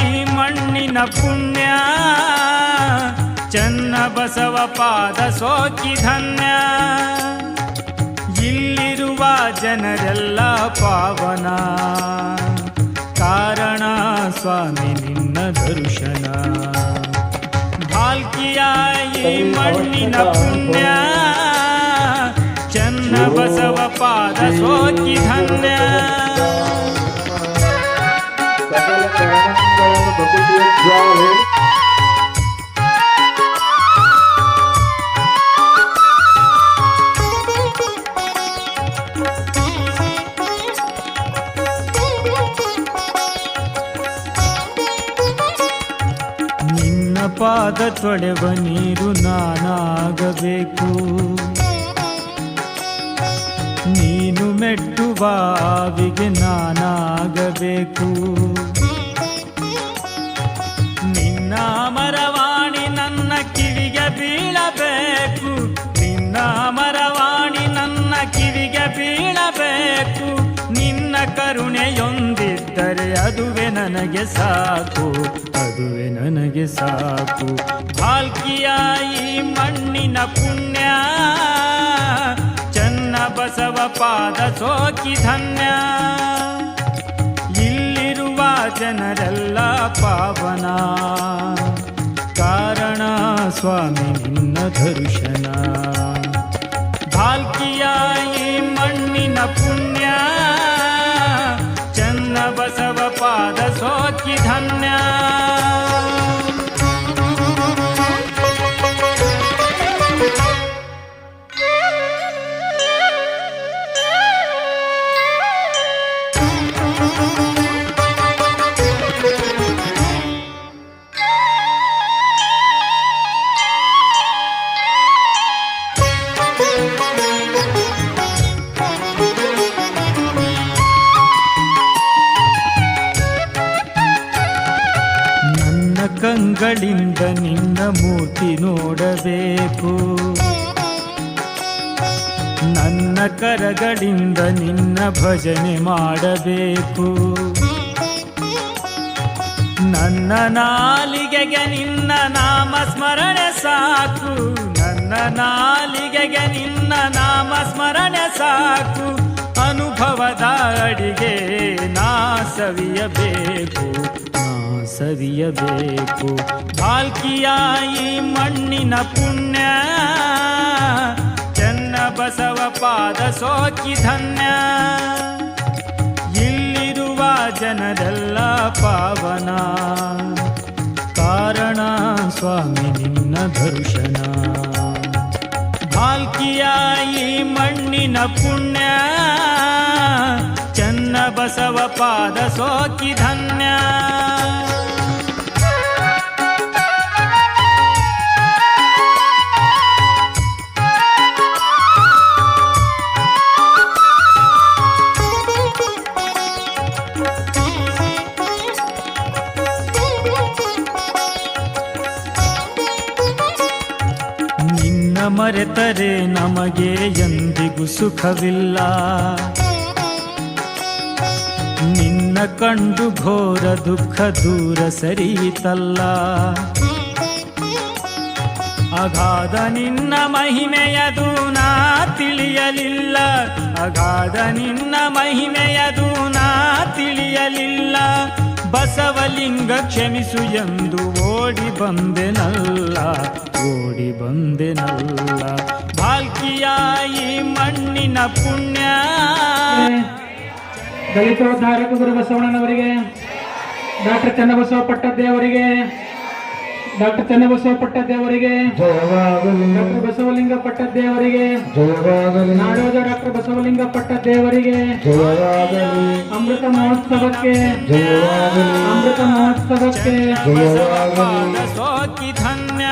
ಈ ಮಣ್ಣಿನ ಪುಣ್ಯ, ಚನ್ನ ಬಸವ ಪಾದ ಸೋಕಿ ಧನ್ಯ. ಇಲ್ಲಿರುವ ಜನರೆಲ್ಲ ಪಾವನ, ಕಾರಣ ಸ್ವಾಮಿ ನಿನ್ನ ದರ್ಶನ. ಭಾಲ್ಕಿಯ ಈ ಮಣ್ಣಿನ ಪುಣ್ಯ, ಚನ್ನ ಬಸವ ಪಾದ ಸೋಕಿ ಧನ್ಯ. ನಿನ್ನ ಪಾದ ತೊಳೆವ ನೀರು ನಾನಾಗಬೇಕು, ನೀನು ಮೆಟ್ಟುವ ಆವಿಗೆ ನಾನಾಗಬೇಕು. ನಿನ್ನ ಮರವಾಣಿ ನನ್ನ ಕಿವಿಗೆ ಬೀಳಬೇಕು, ನಿನ್ನ ಮರವಾಣಿ ನನ್ನ ಕಿವಿಗೆ ಬೀಳಬೇಕು. ನಿನ್ನ ಕರುಣೆಯೊಂದಿದ್ದರೆ ಅದುವೆ ನನಗೆ ಸಾಕು, ಅದುವೆ ನನಗೆ ಸಾಕು. ಭಾಲ್ಕಿಯ ಈ ಮಣ್ಣಿನ ಪುಣ್ಯ, ಚನ್ನ ಬಸವ ಪಾದ ಸೋಕಿ ಧನ್ಯ. ಇಲ್ಲಿರುವ ಜನರೆಲ್ಲ ಪಾವನ, ಕಾರಣ ಸ್ವಾಮಿ ನಿನ್ನ ದರ್ಶನ. ಭಾಲ್ಕಿಯ ಈ ಮಣ್ಣಿನ ಪುಣ್ಯ, ಚನ್ನ ಬಸವ ಪಾದ ಸೋಕಿ ಧನ್ಯ. ಕಂಗಳಿಂದ ನಿನ್ನ ಮೂರ್ತಿ ನೋಡಬೇಕು, ನನ್ನ ಕರಗಳಿಂದ ನಿನ್ನ ಭಜನೆ ಮಾಡಬೇಕು. ನನ್ನ ನಾಲಿಗೆಗೆ ನಿನ್ನ ನಾಮ ಸ್ಮರಣೆ ಸಾಕು, ನನ್ನ ನಾಲಿಗೆಗೆ ನಿನ್ನ ನಾಮ ಸ್ಮರಣೆ ಸಾಕು. ಅನುಭವದ ಅಡಿಗೆ ನಾ ಸವಿಯಬೇಕು, ಸವಿಯಬೇಕು. ಭಾಲ್ಕಿಯ ಈ ಮಣ್ಣಿನ ಪುಣ್ಯ, ಚನ್ನ ಬಸವ ಪಾದ ಸೋಕಿ ಧನ್ಯ. ಇಲ್ಲಿರುವ ಜನರೆಲ್ಲ ಪಾವನ, ಕಾರಣ ಸ್ವಾಮಿ ನಿನ್ನ ದರ್ಶನ. ಭಾಲ್ಕಿಯ ಈ ಮಣ್ಣಿನ ಪುಣ್ಯ, ಚನ್ನ ಬಸವ ಪಾದ ಸೋಕಿ ಧನ್ಯ. ನಿನ್ನ ಮರೆತರೆ ನಮಗೆ ಎಂದಿಗೂ ಸುಖವಿಲ್ಲ, ನಿನ್ನ ಕಂಡು ಘೋರ ದುಃಖ ದೂರ ಸರಿಯಿತಲ್ಲ. ಅಗಾಧ ನಿನ್ನ ಮಹಿಮೆಯದು ನಾ ತಿಳಿಯಲಿಲ್ಲ, ಅಗಾಧ ನಿನ್ನ ಮಹಿಮೆಯದು ನಾ ತಿಳಿಯಲಿಲ್ಲ. ಬಸವಲಿಂಗ ಕ್ಷಮಿಸು ಎಂದು ಓಡಿ ಬಂದೆನಲ್ಲ, ಓಡಿ ಬಂದೆನಲ್ಲ. ಭಾಲ್ಕಿಯ ಈ ಮಣ್ಣಿನ ಪುಣ್ಯ. ದಲಿತೋದ್ಧಾರಕ ಗುರು ಬಸವಣ್ಣನವರಿಗೆ, ಡಾಕ್ಟರ್ ಚನ್ನಬಸವ ಪಟ್ಟದ್ದೇವರಿಗೆ, ಡಾಕ್ಟರ್ ಚನ್ನಬಸವ ಪಟ್ಟದ್ದೇವರಿಗೆ, ಡಾಕ್ಟರ್ ಬಸವಲಿಂಗ ಪಟ್ಟದ್ದೇವರಿಗೆ, ನಾಡೋಜ ಡಾಕ್ಟರ್ ಬಸವಲಿಂಗ ಪಟ್ಟದ್ದೇವರಿಗೆ, ಅಮೃತ ಮಹೋತ್ಸವಕ್ಕೆ, ಅಮೃತ ಮಹೋತ್ಸವಕ್ಕೆ ಸೋಕಿ ಧನ್ಯ.